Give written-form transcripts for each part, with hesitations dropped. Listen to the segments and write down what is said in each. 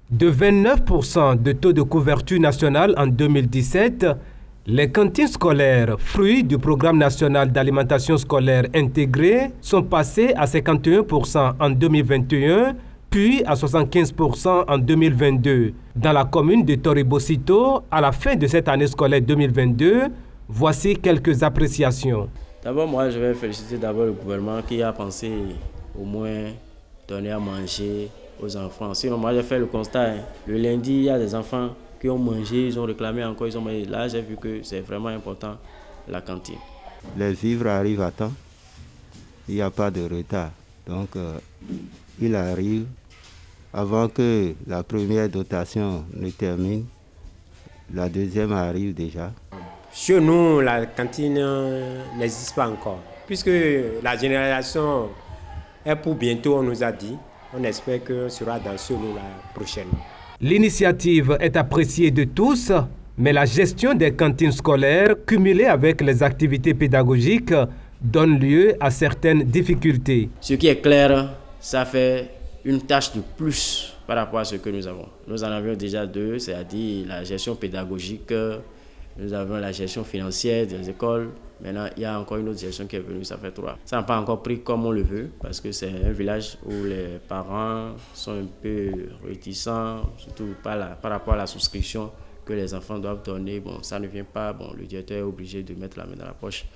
De 29% de taux de couverture nationale en 2017, les cantines scolaires, fruits du programme national d'alimentation scolaire intégrée, sont passées à 51% en 2021, puis à 75% en 2022. Dans la commune de Toribocito, à la fin de cette année scolaire 2022, voici quelques appréciations. D'abord, moi, je vais féliciter le gouvernement qui a pensé au moins donner à manger aux enfants. Sinon, moi, j'ai fait le constat. Le lundi, il y a des enfants qui ont mangé, ils ont réclamé encore, ils ont mangé. Là, j'ai vu que c'est vraiment important, la cantine. Les vivres arrivent à temps. Il n'y a pas de retard. Donc, il arrive avant que la première dotation ne termine. La deuxième arrive déjà. Chez nous, la cantine n'existe pas encore. Puisque la généralisation est pour bientôt, on nous a dit. On espère que ce sera dans ce lot-là prochainement. L'initiative est appréciée de tous, mais la gestion des cantines scolaires, cumulée avec les activités pédagogiques, donne lieu à certaines difficultés. Ce qui est clair, ça fait une tâche de plus par rapport à ce que nous avons. Nous en avions déjà deux, c'est-à-dire la gestion pédagogique, nous avons la gestion financière des écoles. Maintenant, il y a encore une autre gestion qui est venue, ça fait 3. Ça n'a pas encore pris comme on le veut, parce que c'est un village où les parents sont un peu réticents, surtout par rapport à la souscription que les enfants doivent donner. Bon, ça ne vient pas, le directeur est obligé de mettre la main dans la poche.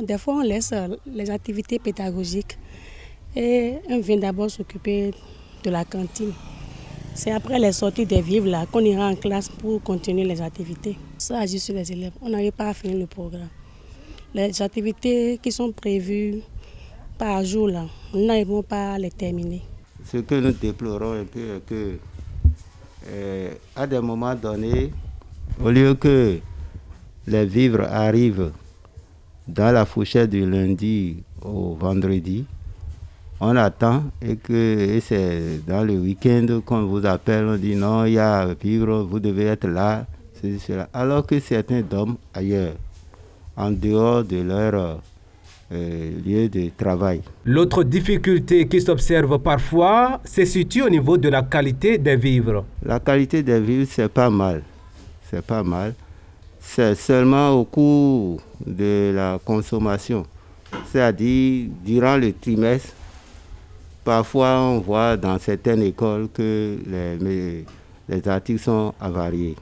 Des fois, on laisse les activités pédagogiques et on vient d'abord s'occuper de la cantine. C'est après les sorties des vivres là qu'on ira en classe pour continuer les activités. Ça agit sur les élèves. On n'arrive pas à finir le programme. Les activités qui sont prévues par jour, là, nous n'arrivons pas à les terminer. Ce que nous déplorons un peu est que, à des moments donnés, au lieu que les vivres arrivent dans la fourchette du lundi au vendredi, on attend et c'est dans le week-end qu'on vous appelle, on dit non, il y a vivre, vous devez être là, cela. Alors que certains dorment ailleurs, en dehors de leur lieu de travail. L'autre difficulté qui s'observe parfois se situe au niveau de la qualité des vivres. La qualité des vivres, c'est pas mal. C'est pas mal. C'est seulement au cours de la consommation. C'est-à-dire, durant le trimestre, parfois on voit dans certaines écoles que les articles sont avariés.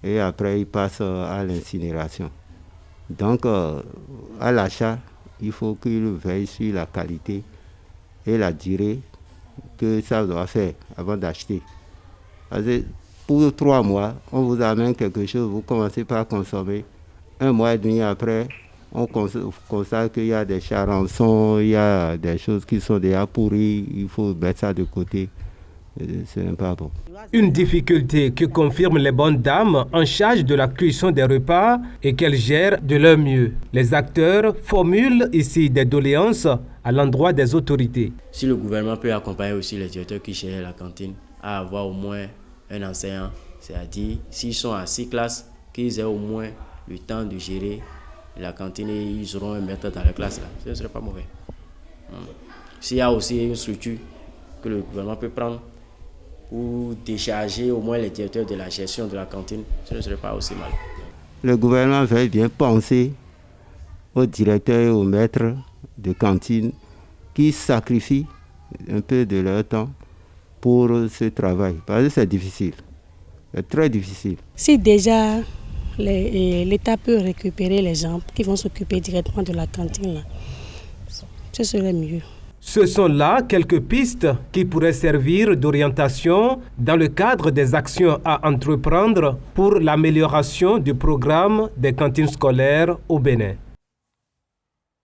Et après, ils passent à l'incinération. Donc, à l'achat, il faut qu'ils veillent sur la qualité et la durée que ça doit faire avant d'acheter. Parce que pour 3 mois, on vous amène quelque chose, vous commencez par consommer. 1 mois et demi après, on constate qu'il y a des charançons, il y a des choses qui sont déjà pourries, il faut mettre ça de côté. Ce n'est pas bon. Une difficulté que confirment les bonnes dames en charge de la cuisson des repas et qu'elles gèrent de leur mieux. Les acteurs formulent ici des doléances à l'endroit des autorités. Si le gouvernement peut accompagner aussi les directeurs qui gèrent la cantine à avoir au moins un enseignant, c'est-à-dire s'ils sont à 6 classes, qu'ils aient au moins le temps de gérer la cantine et ils auront un maître dans la classe, là. Ce ne serait pas mauvais. S'il y a aussi une structure que le gouvernement peut prendre pour décharger au moins les directeurs de la gestion de la cantine, ce ne serait pas aussi mal. Le gouvernement veut bien penser aux directeurs et aux maîtres de cantine qui sacrifient un peu de leur temps pour ce travail. Parce que c'est difficile, c'est très difficile. Si déjà l'État peut récupérer les gens qui vont s'occuper directement de la cantine, là, ce serait mieux. Ce sont là quelques pistes qui pourraient servir d'orientation dans le cadre des actions à entreprendre pour l'amélioration du programme des cantines scolaires au Bénin.